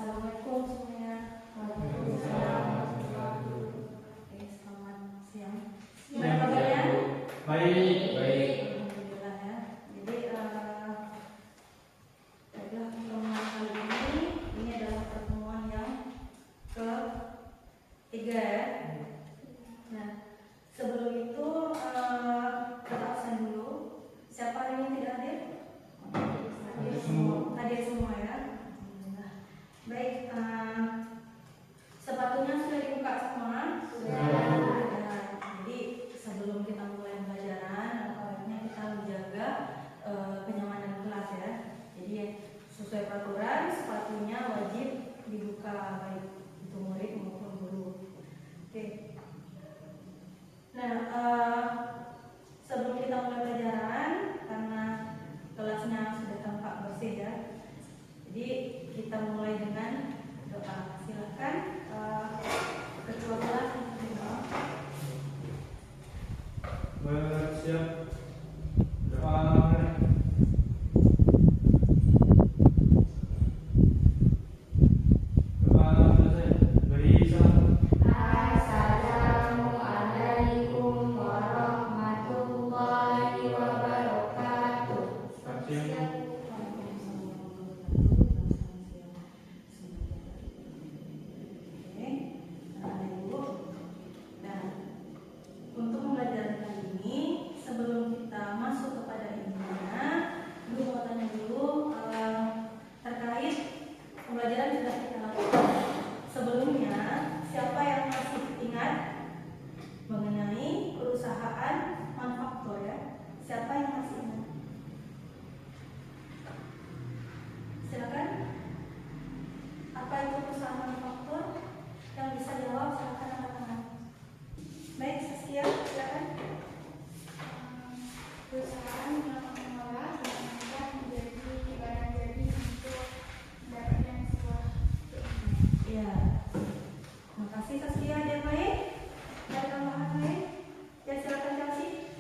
Assalamualaikum semuanya. Waalaikumsalam. Oke, selamat siang. Siang, Gimana kabarnya? Baik. Alhamdulillah ya. Jadi pertemuan kali ini adalah pertemuan yang ketiga ya. Nah, sebelum itu kita absen dulu. Siapa hari ini tidak hadir? Hadir semua ya. Alhamdulillah. Baik, sepatunya sudah dibuka semua? Sudah. Jadi sebelum kita mulai pembelajaran, baiknya kita menjaga kenyamanan kelas ya. Jadi sesuai peraturan sepatunya wajib dibuka baik itu murid maupun guru. Oke. Nah, sebelum kita mulai pelajaran, karena kelasnya sudah tampak bersih ya, jadi kita mulai dengan doa. Silakan ketua kelas berdoa. Bersiap doa. Assalamualaikum warahmatullahi wabarakatuh. Untuk pembelajaran kali ini, sebelum kita masuk kepada intinya, Ibu mau tanya dulu terkait pembelajaran sudah kita lakukan. Sebelumnya, siapa yang masih ingat mengenai perusahaan manufaktur ya? Siapa yang masih ingat? Silakan. Apa itu perusahaan manufaktur? Yang bisa jawab silakan angkat tangan. Baik, Saskia, silakan. Perusahaan yang mengolah dan mengangkat menjadi barang jadi untuk mendapatkan sebuah keuntungan. Ya, terima kasih Saskia. Ada yang lain? Ada tambahan lain? Ya, silakan Chelsea.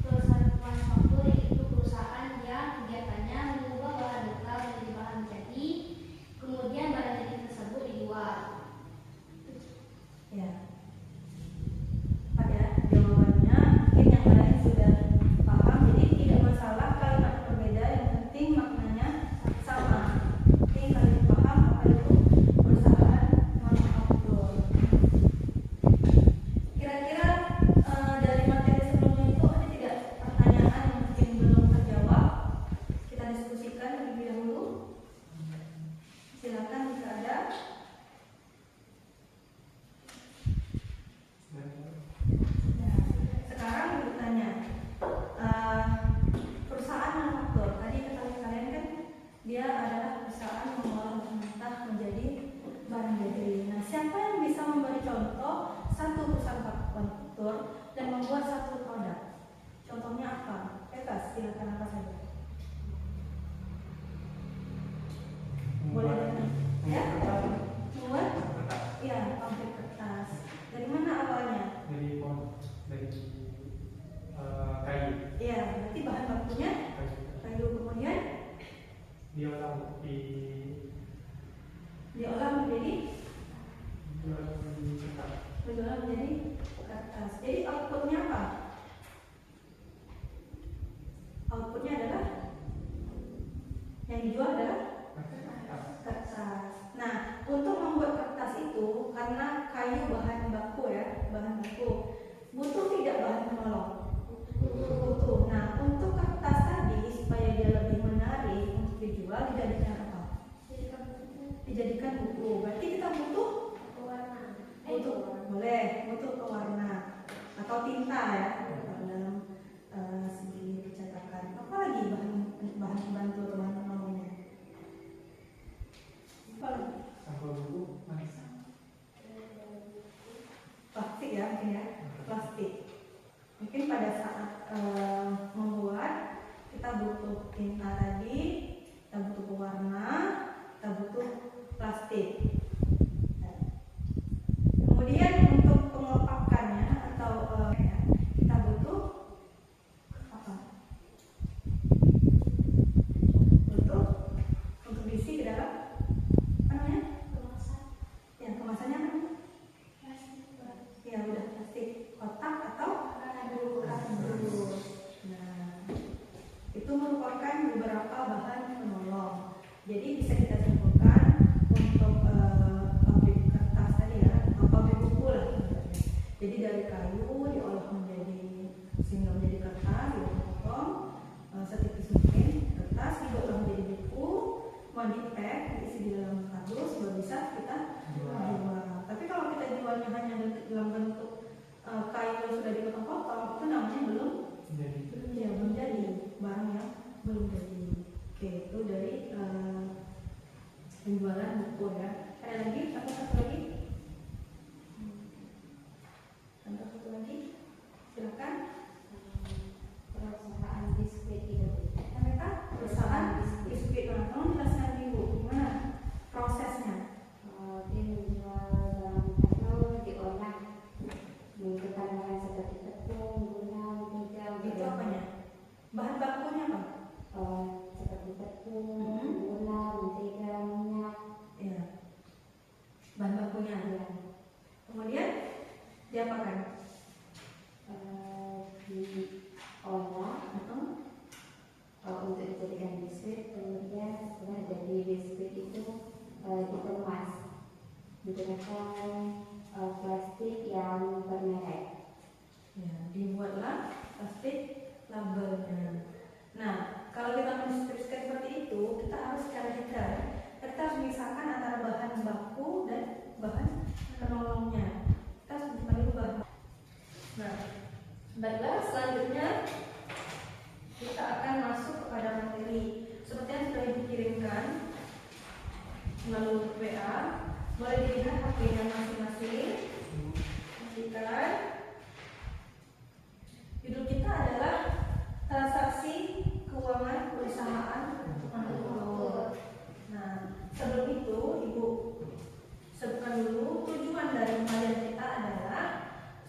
Perusahaan manufaktur yaitu perusahaan yang kegiatannya mengubah bahan lokal menjadi bahan jadi, kemudian bahan jadi tersebut dijual. Ya, ada jawabannya. Mungkin yang lain sudah paham, jadi tidak masalah kalimat berbeda, yang penting maknanya sama. Penting kalian paham apa itu perusahaan manufaktur. Kira-kira dari materi sebelumnya itu ada tidak pertanyaan yang mungkin belum terjawab? Kita diskusikan terlebih dahulu. Silakan jika ada. Nah, sekarang bertanya, perusahaan manufaktur tadi kata kalian kan dia adalah perusahaan mengolah bahan mentah menjadi barang jadi. Nah, siapa yang bisa memberi contoh satu perusahaan manufaktur dan membuat satu produk? Contohnya apa? Bebas, silakan apa saja. Boleh dengan ya? Membuat? Iya, pabrik kertas. Dari mana awalnya? Dari kayu. Iya, berarti bahan bakunya kayu, kemudian Diolah menjadi cetak. diolah menjadi kertas. Jadi outputnya apa? Outputnya adalah yang dijual adalah kertas. Nah, untuk membuat kertas itu karena kayu bahan baku ya, bahan baku butuh tidak bahan penolong? Butuh. Nah, untuk kertas tadi supaya dia lebih menarik untuk dijual dijadikan apa? Dijadikan buku. Berarti kita butuh Pewarna. boleh butuh pewarna atau tinta ya dalam segi percetakan. Apa lagi bahan pembantu atau bahan penolongnya? namanya belum Jadi ya belum jadi, barangnya belum jadi. Oke, itu dari penjualan buku ya. Ada lagi? Satu lagi? Contoh satu lagi? Silakan. Perusahaan biskuit itu. Mereka perusahaan biskuit. Nah, tolong jelaskan dulu gimana prosesnya. Dia menjual barang atau diolah menggunakan bahan seperti tepung, gula, mentega, Itu apanya? Bahan bakunya apa? seperti tepung, gula, mentega, minyak. Ya. Bahan bakunya. Ya. Kemudian diapakan? Diolah untuk dijadikan biskuit, kemudian setelah jadi biskuit itu dikemas menggunakan plastik yang bermerek. Ya, dibuatlah plastik labelnya. Nah, kalau kita mendistribusikan seperti itu, kita harus secara detail. Kita harus memisahkan antara bahan baku dan bahan penolongnya. Kita harus memisahkan dulu bahan. Nah, baiklah, selanjutnya kita akan masuk kepada materi seperti yang sudah dikirimkan melalui WA. Boleh dilihat HP-nya masing-masing. Pastikan. Judul kita adalah transaksi keuangan perusahaan manufaktur. Nah, sebelum itu Ibu sebutkan dulu tujuan dari pembelajaran kita adalah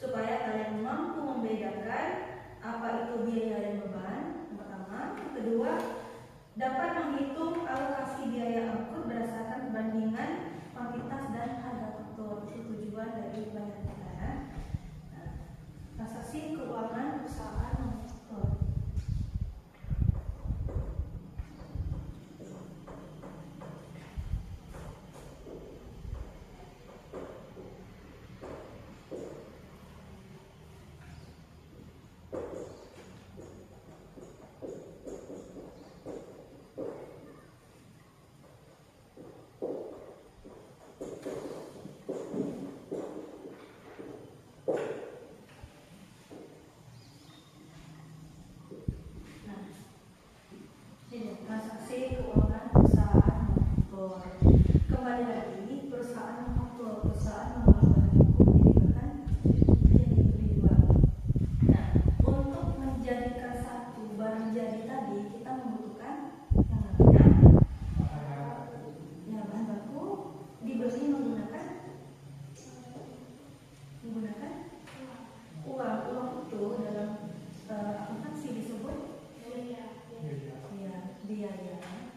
supaya kalian mampu membedakan apa itu biaya dan beban. Yang pertama, yang kedua, dapat menghitung alokasi biaya angkut berdasarkan perbandingan kuantitas dan harga faktur. Itu tujuan dari pembelajaran kita ya. Nah, transaksi keuangan perusahaan manufaktur. Nah, ini transaksi keuangan perusahaan manufaktur. Kembali lagi, perusahaan manufaktur, perusahaan mengolah bahan baku menjadi bahan yang dijual. Nah, untuk menjadikan satu barang jadi tadi, kita membutuhkan yang namanya ya, bahan baku dibeli menggunakan uang. Uang itu dalam akuntansi disebut biaya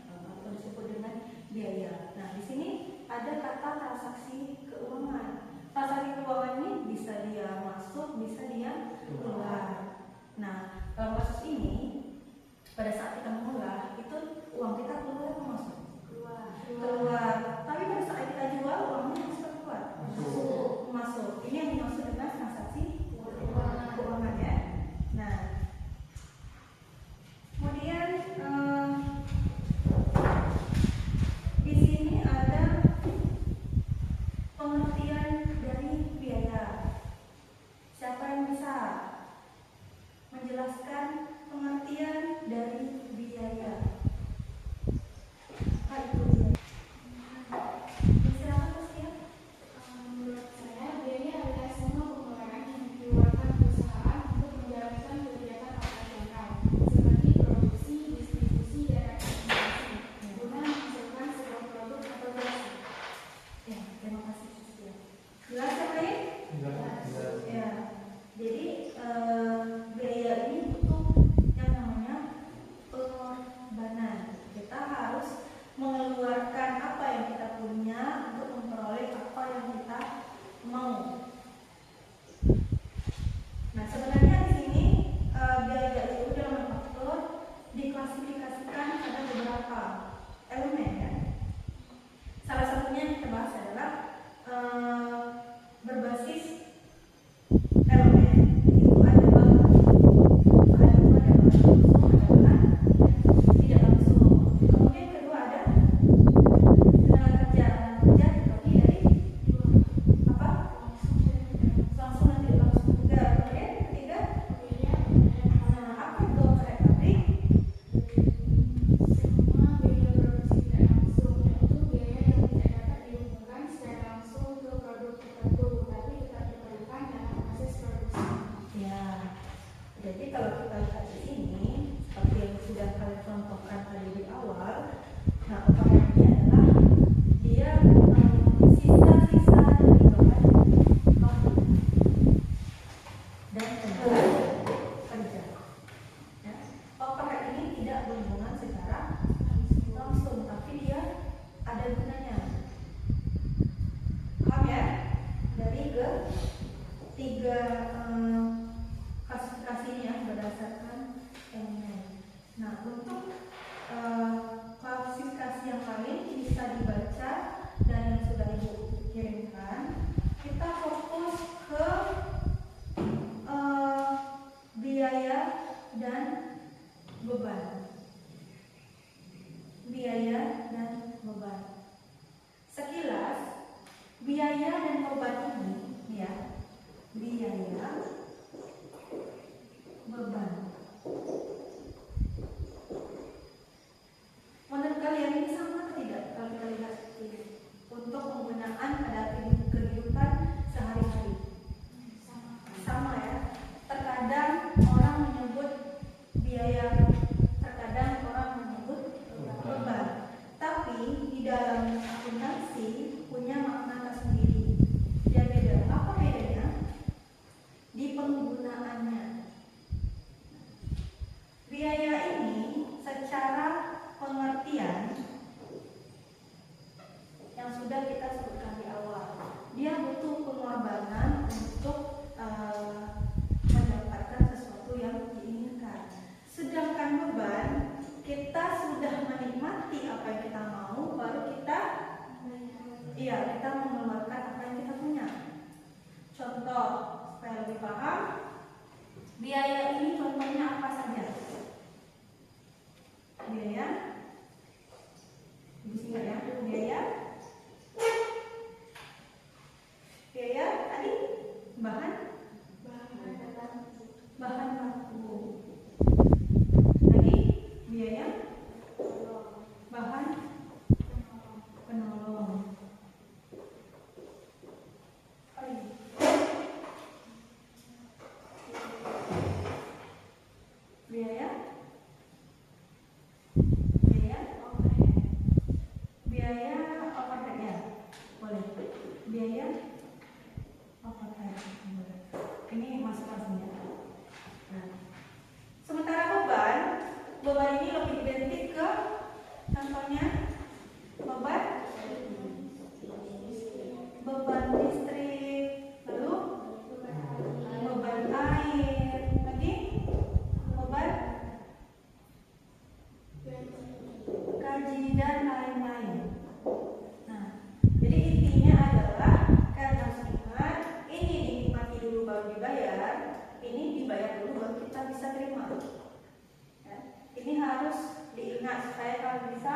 atau disebut dengan biaya. Nah, di sini ada kata transaksi keuangan. Transaksi keuangan ini bisa dia masuk, bisa dia keluar. Nah, dalam kasus ini pada saat kita mengolah itu uang kita keluar atau masuk? Keluar. Tapi pada saat kita jual uangnya masuk atau keluar? Masuk. Ini yang dimaksud dengan transaksi keuangan ya. Nah, kemudian di sini ada pengertian dari biaya. Siapa yang bisa menjelaskan pengertian beban. Biaya dan beban. Sekilas, biaya dan beban ini, ya, biaya, beban. Menurut kalian ini sama atau tidak? Kalau kita lihat seperti ini, untuk penggunaan pada kehidupan sehari-hari. Sama ya. Terkadang orang menyebut biaya, terkadang orang menyebut beban. Tapi di dalam akuntansi punya makna tersendiri. Dia beda. Apa bedanya? Di penggunaannya. Biaya ini secara pengertian yang sudah kita sebutkan di awal, dia butuh pengorbanan untuk mendapatkan sesuatu yang diinginkan. Sedangkan beban, kita sudah menikmati apa yang kita mau, baru kita mengeluarkan apa yang kita punya. Contoh supaya lebih paham, biaya ini contohnya apa saja? Biaya, di sini ya, biaya tadi bahan baku. Lagi biaya bahan penolong. Biaya overhead ya, boleh. Biaya overhead, ini masuk langsung ya. Nah, sementara beban ini lebih identik ke contohnya beban listrik, lalu beban air, lagi beban gaji dan lain-lain. Nah, jadi intinya adalah kalian harus ingat, ini dinikmati dulu baru dibayar, ini dibayar dulu baru kita bisa terima. Ya, ini harus diingat supaya kalian bisa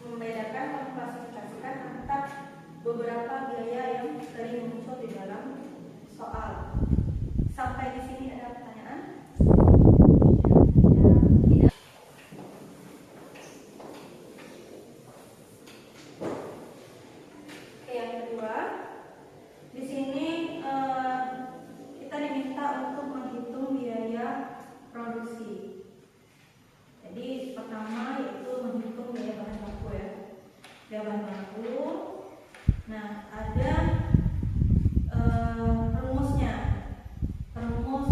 membedakan, mengklasifikasikan antara beberapa biaya yang sering muncul di dalam soal. Sampai di sini ada pertanyaan? Yang kedua, di sini kita diminta untuk menghitung biaya produksi. Jadi pertama yaitu menghitung biaya bahan baku ya, biaya bahan baku. Nah, ada rumusnya, rumus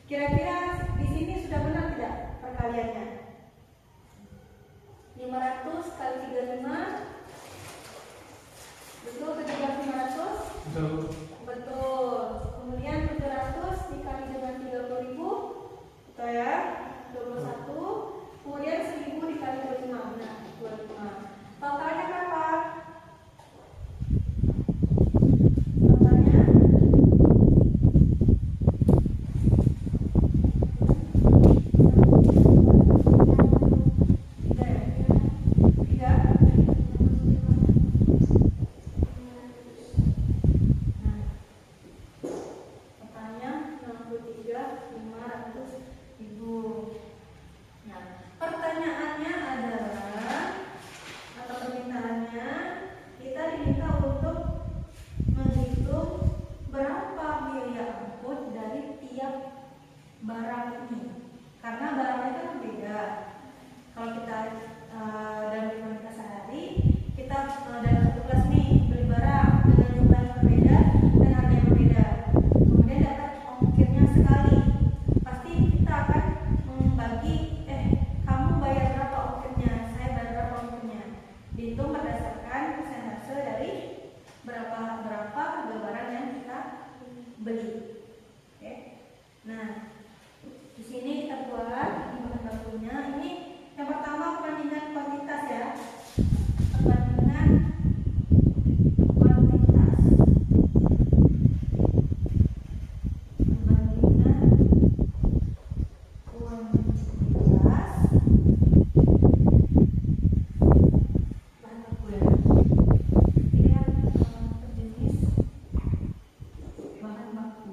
Kira-kira di sini sudah benar tidak perkaliannya? 500 kali 35 betul atau tidak 500? Betul. Betul. Kemudian 700 dikali dengan 30.000, betul ya? 21. Kemudian 1000 dikali 25, benar 25. Totalnya berapa? Totalnya tiga. Nah, totalnya 63.500.000. Nah, pertanyaannya adalah atau permintaannya kita diminta untuk menghitung berapa biaya angkut dari tiap barang ini. Karena barangnya kan berbeda. Kalau kita dalam kehidupan kita sehari, kita dalam satu kelas nih beli barang dengan jumlah yang berbeda dan harga yang berbeda. Kemudian dapat ongkirnya sekali. Pasti kita akan membagi, kamu bayar berapa ongkirnya, saya bayar berapa ongkirnya. Dihitung berdasarkan persentase dari berapa harga barang yang kita beli. Oke. Nah, di sini kita buat bahan bakunya. Ini yang pertama perbandingan kuantitas ya. Perbandingan kuantitas. Perbandingan kuantitas bahan baku ya. Pilihan jenis bahan baku.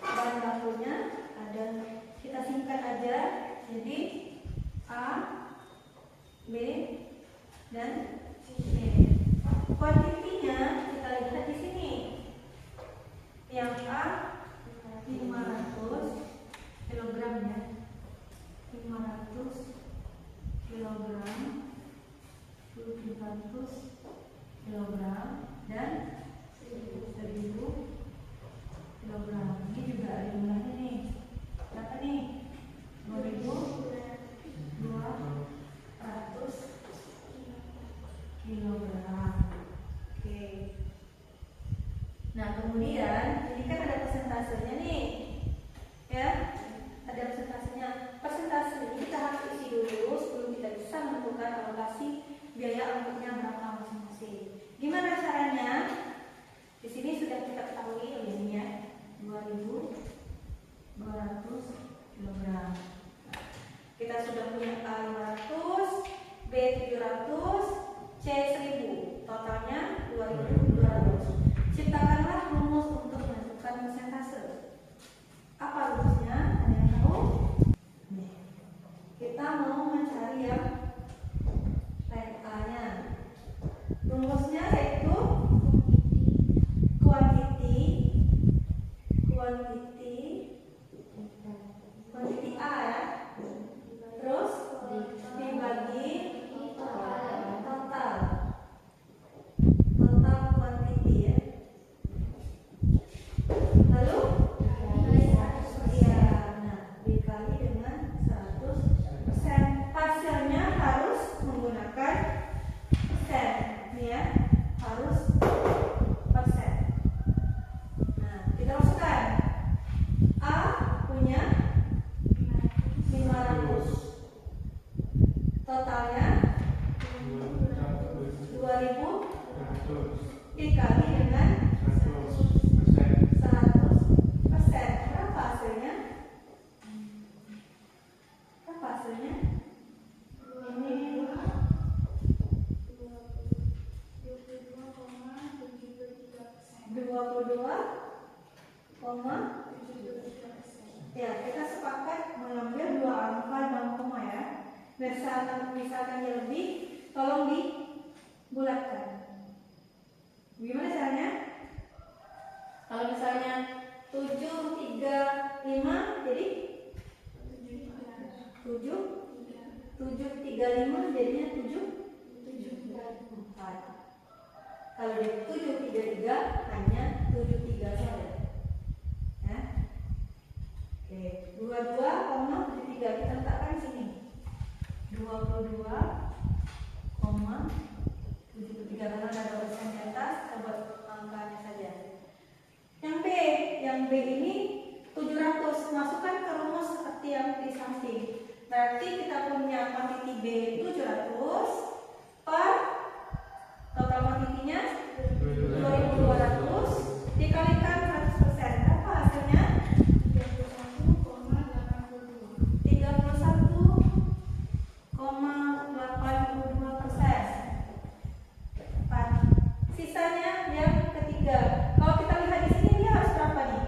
Bahan bakunya ada, kita singkat aja, jadi A, B, dan C. Kuantitinya kita lihat di sini. Yang A 500 kilogram ya, 500 kilogram, 700 kilogram, dan 1000 kilogram. Ini juga ada jumlahnya nih. Berapa nih? 2.200 kilogram. Oke. Nah, kemudian ini kan ada persentasenya nih. Ya. Ada persentasenya. Persentase ini kita harus isi dulu sebelum kita bisa menentukan alokasi biaya angkutnya berapa masing-masing. Gimana caranya? Di sini sudah kita ketahui ini ya. 2.200 kilogram. Kita sudah punya A 500, B 700, C 1000. Totalnya 2.200. Ciptakanlah rumus untuk menentukan persentase. Apa rumusnya? Ada yang tahu? Nih. Kita mau mencari yang type A-nya. Rumusnya yaitu kuantiti A ya. Terus dibagi total kuantiti ya. Lalu nah dikali dengan 100%. Hasilnya harus menggunakan persen nih ya, harus persen. Nah, kita masukkan A punya 500, totalnya 2.000 dikali dengan 100%. Berapa hasilnya? Berapa hasilnya? Ini 22,73%. Ya, kita sepakat mengambil dua angka dalam koma ya. Misalkan yang lebih, tolong dibulatkan. Gimana caranya? Kalau misalnya 735 jadi 735 jadinya 774. Kalau dia 733 hanya 73 saja. Ya. Oke, 22,73 kita letakkan di sini. 22,73 karena ada persen di atas, kita buat angkanya saja. Yang B ini 700, masukkan ke rumus seperti yang di samping. Berarti kita punya kuantiti B 700 per total kuantitinya 2200 dikalikan 100%. Apa hasilnya? 31,82%. Sisanya yang ketiga. Kalau kita lihat di sini dia harus berapa nih?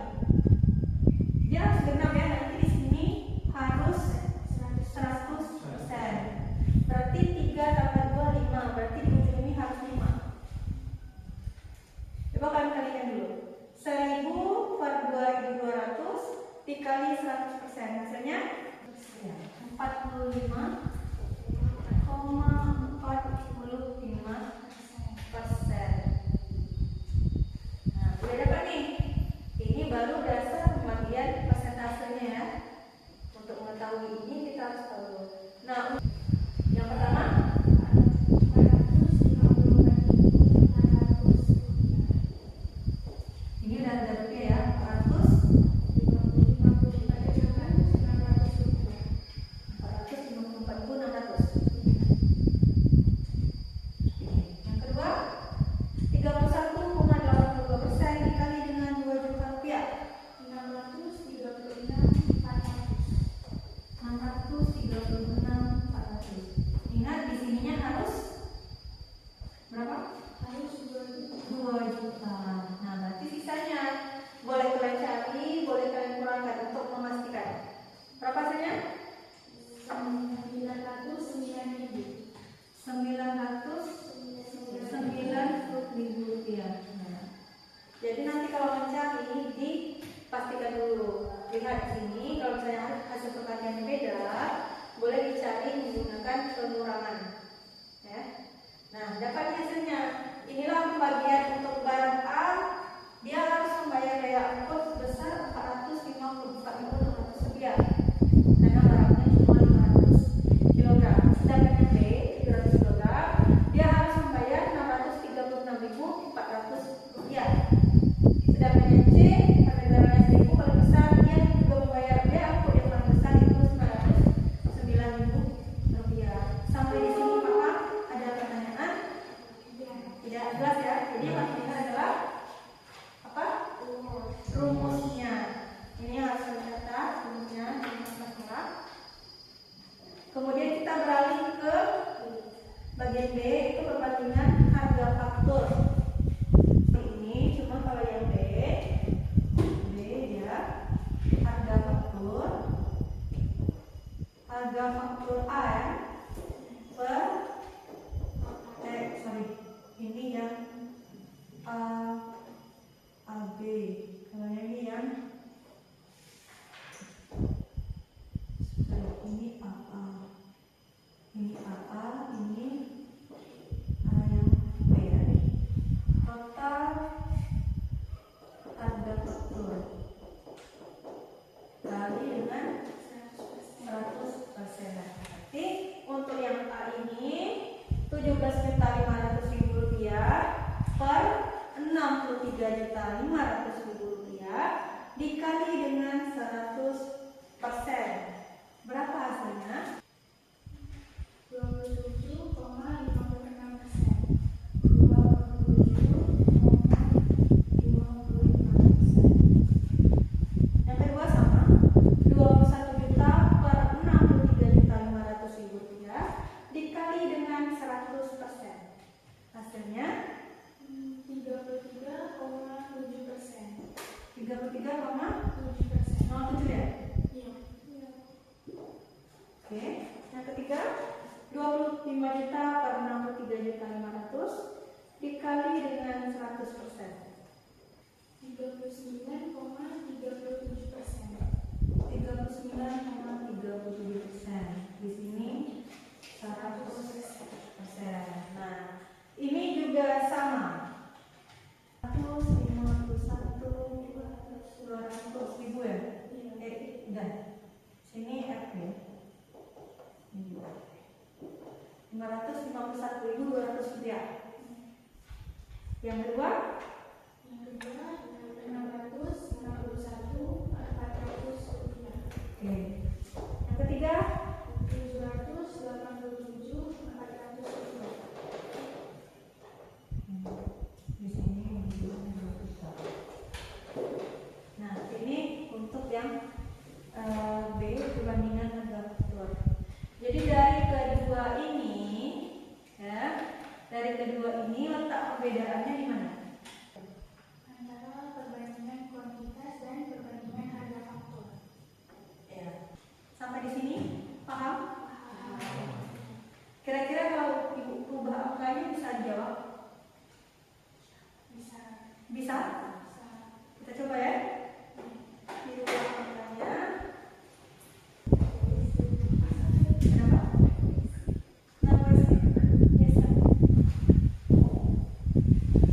Dia harus genap ya. Nanti di sini harus 100%. Berarti 3 tambah 2 5. Berarti di ujung ini harus 5. Coba kalian kalikan dulu. 1000 per 2200 dikali 100%. Hasilnya 45,45%. Nah, udah dapat nih. Ini baru dasar pembagian persentasenya ya. Untuk mengetahui ini kita harus tahu dulu. Nah, yang pertama ini udah ada rupiah ya, 454.600. Yang kedua 31,82% dikali dengan 2 juta rupiah 636.400. Ingat di sininya harus berapa? 2 juta. Nah, berarti sisanya boleh kalian cari, boleh kalian kurangkan untuk memastikan. Berapa hasilnya? 990.000 rupiah. Nah, jadi nanti kalau mencari dipastikan dulu. Lihat di sini, kalau misalnya hasil pertaniannya beda, boleh dicari menggunakan pengurangan. Ya. Nah, dapat hasilnya. Inilah pembagian untuk barang A. Dia harus membayar biaya angkut sebesar 454.600 rupiah. Karena barangnya cuma 500 kg. Sedangkan yang B 700 kg, dia harus membayar 636.400 rupiah. Sedangkan yang C karena barangnya 1000 paling besar, dia juga membayar biaya angkut yang paling besar itu 909.000 rupiah. Sampai di sini Papa ada pertanyaan? Tidak jelas ya. Jadi yang paling penting adalah apa? Rumusnya. Ini harus dicatat rumusnya. Kemudian kita beralih ke bagian B, itu perbandingan harga faktur. Ini cuma kalau yang B dia harga faktur A ya, per ini yang AB. Kalau yang ini yang ini AA. Ini AA, ini A yang B ya. Total harga faktur kali dengan 100%. Berarti untuk yang A ini 17.500.000 rupiah per 63.500.000 rupiah dikali dengan 100%. Berapa hasilnya? 27,56%. 27,56%. Yang kedua sama, 21 juta per 63.500.000 rupiah dikali dengan 100%. Hasilnya 33,7%. 33,7%. Yang kedua, 651, 403. oke. Yang ketiga, 787, 402. di sini. Nah, ini untuk yang B, perbandingan harga faktur. Jadi dari kedua ini, ya, dari kedua ini letak perbedaannya di mana? Antara perbandingan kuantitas dan perbandingan harga faktur. Ya. Sampai di sini paham? Kira-kira kalau ibu ubah angkanya bisa dijawab? Bisa. Bisa? Kita coba ya. Dirubah angkanya. Kenapa? Kenapa sih? Yes, sir.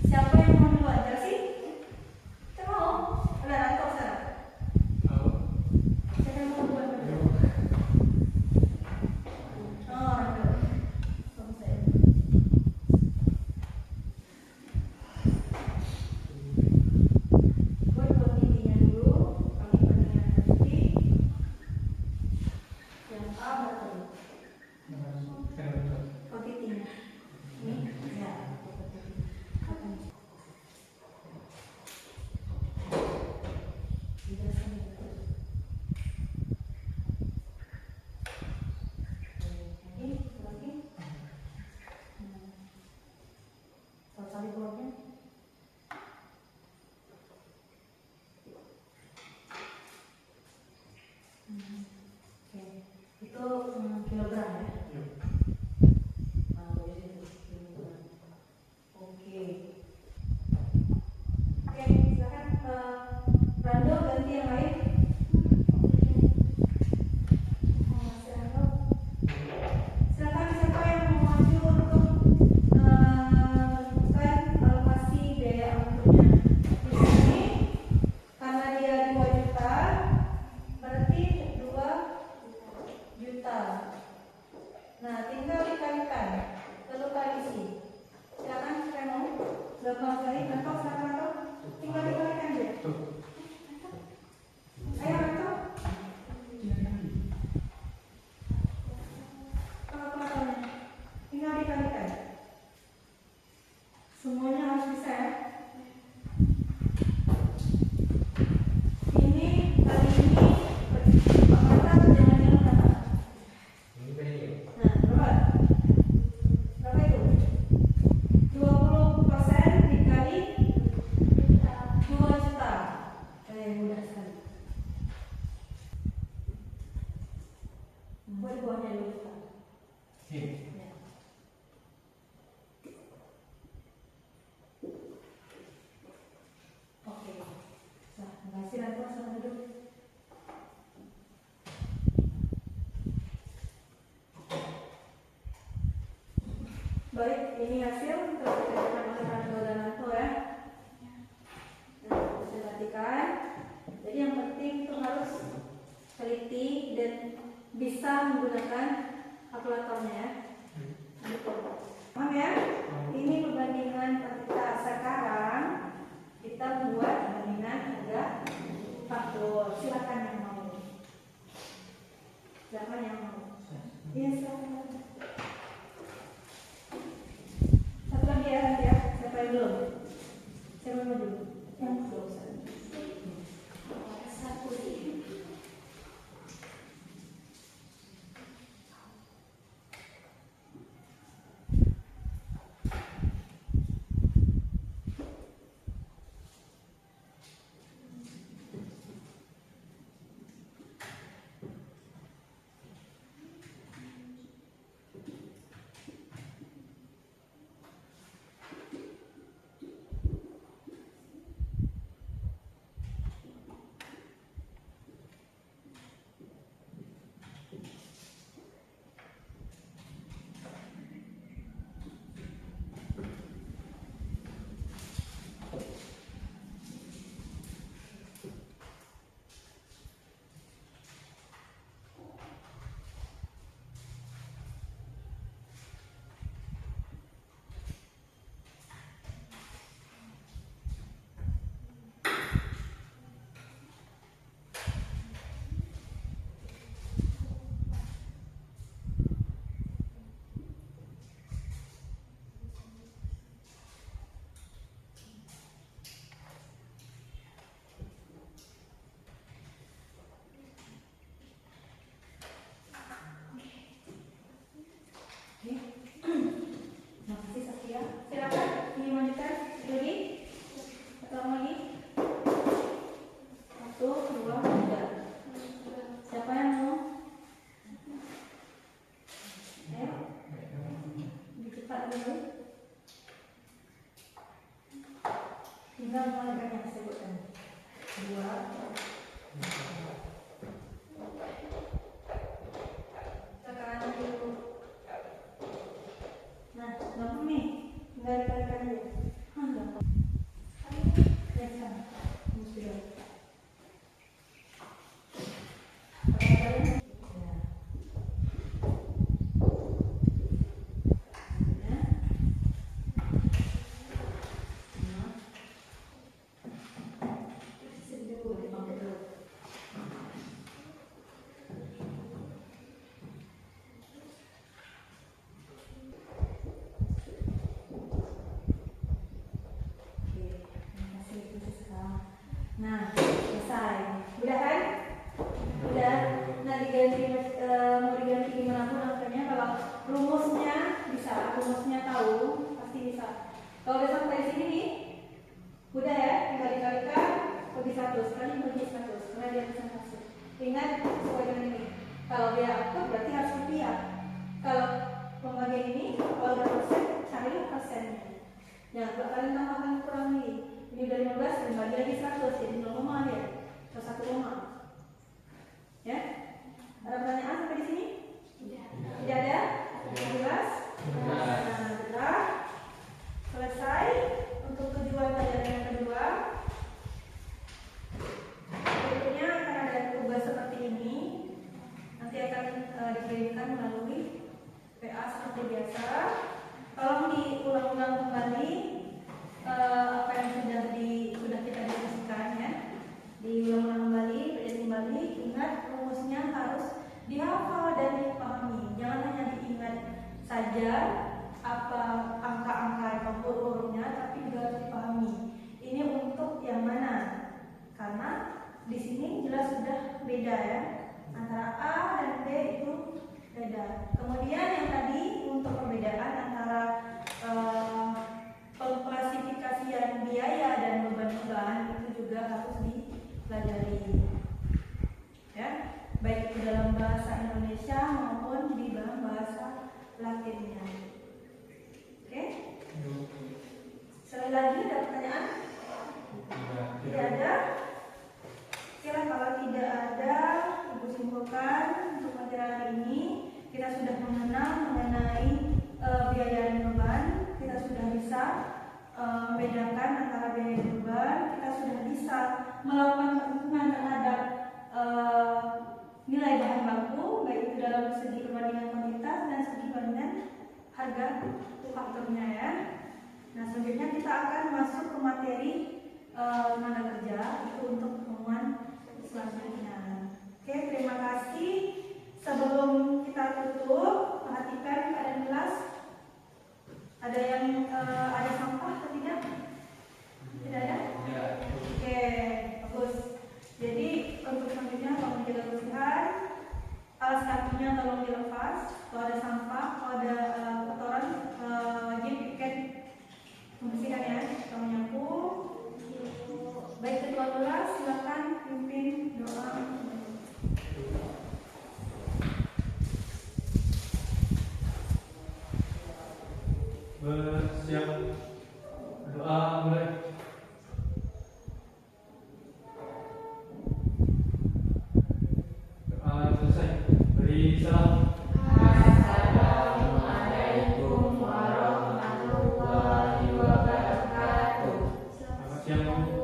Siapa yang mau duluan? Jelasin? Kita mau? Udah nanti sekarang. Tahu. Siapa yang mau duluan? Oh, Rando. Sama saya. Buat kuantitinya dulu, kami bandingkan nanti. Yang A berapa? Kuantitinya. Ini, ya. Dijelaskan itu. Ini, lagi. Kalau tali keluarnya. Oke, itu kilogram ya? Jadi itu kilogram. Oke. Oke, silakan Rando ganti yang lain. Mas Rando. Silakan siapa yang mau maju untuk menentukan alokasi biaya angkutnya. Di sini karena dia 2 juta, berarti 2 juta. Nah, tinggal dikalikan, lalu kali isi. Silakan saya mau gampang sekali, Rando, silakan Rando. Tinggal dikalikan aja. Ayo Rando. Kalkulatornya. Tinggal dikalikan. Semuanya harus bisa ya. Ini kali ini pengaruh jangan yang berapa? Nah, berapa? Berapa itu? 20% dikali 2 juta. Mudah sekali. Buat di bawahnya 2 juta. Ya. Oke. Nah, terima kasih Ratu, selamat duduk. Baik, ini hasil telah dikerjakan oleh Rando dan Ratu ya. Nah, bisa perhatikan. Jadi yang penting itu harus teliti dan bisa menggunakan kalkulatornya ya. Paham ya? Ini perbandingan kita sekarang. Kita membuat perbandingan harga faktur. Silakan yang mau. Silakan yang mau. Iya, silakan. Satu lagi ya nanti ya. Siapa yang belum? Siapa yang mau dulu? Yang belum. Satu. Tinggal mengalihkan yang saya sebutkan. 2. Sekarang dulu. Nah, gampang nih. Tinggal dikalikan aja. Gampang. Dari sana. Sudah. Nah, selesai. Udah kan? Udah. Nah, diganti mau diganti gimana pun angkanya. Kalau rumusnya bisa, rumusnya tahu, pasti bisa. Kalau udah sampai sini nih, udah ya, tinggal dikalikan bagi 100, kali bagi 100, karena dia bisa masuk. Ingat sesuai dengan ini. Kalau dia akut berarti harus rupiah. Kalau pembagian ini, kalau udah persen, cari persennya. Nah, kalian tambahkan kurangi. Ini udah 15, dan bagi lagi 100, jadi 0, ya. Atau 1, ya. Ada pertanyaan sampai di sini? Tidak ada? Jelas? Nah, sudah. Selesai. Untuk tujuan pelajaran yang kedua. Berikutnya akan ada tugas seperti ini. Nanti akan dikirimkan melalui PA seperti biasa. Tolong diulang-ulang kembali apa yang sudah kita diskusikan ya. Diulang-ulang kembali, kembali. Ingat rumusnya harus dihafal dan dipahami. Jangan hanya diingat saja apa angka-angka atau huruf-hurufnya, tapi juga harus dipahami. Ini untuk yang mana? Karena di sini jelas sudah beda ya. Antara A dan B itu beda. Kemudian yang tadi untuk perbedaan antara pengklasifikasian biaya dan beban-beban itu juga harus dipelajari. Ya, baik itu dalam bahasa Indonesia maupun di dalam bahasa Latinnya. Oke? Sekali lagi ada pertanyaan? Tidak ada? Kira kalau tidak ada, Ibu simpulkan untuk pelajaran hari ini kita sudah mengenal mengenai biaya dan beban. Kita sudah bisa membedakan antara biaya dan beban. Kita sudah bisa melakukan perhitungan terhadap nilai bahan baku, baik itu dalam segi perbandingan kuantitas dan segi perbandingan harga faktornya ya. Nah, selanjutnya kita akan masuk ke materi tenaga kerja itu untuk pertemuan selanjutnya. Oke, terima kasih. Sebelum kita tutup, perhatikan keadaan kelas. Ada yang ada sampah atau tidak? Tidak ada? Oke, bagus. Jadi untuk selanjutnya tolong menjaga kebersihan. Alas kakinya tolong dilepas. Kalau ada sampah, kalau ada kotoran, wajib piket membersihkan ya. Tolong nyapu. Baik ketua kelas, silakan pimpin doa. Bersiap doa mulai. Doa selesai. Beri salam. Assalamualaikum warahmatullahi wabarakatuh. Selamat siang.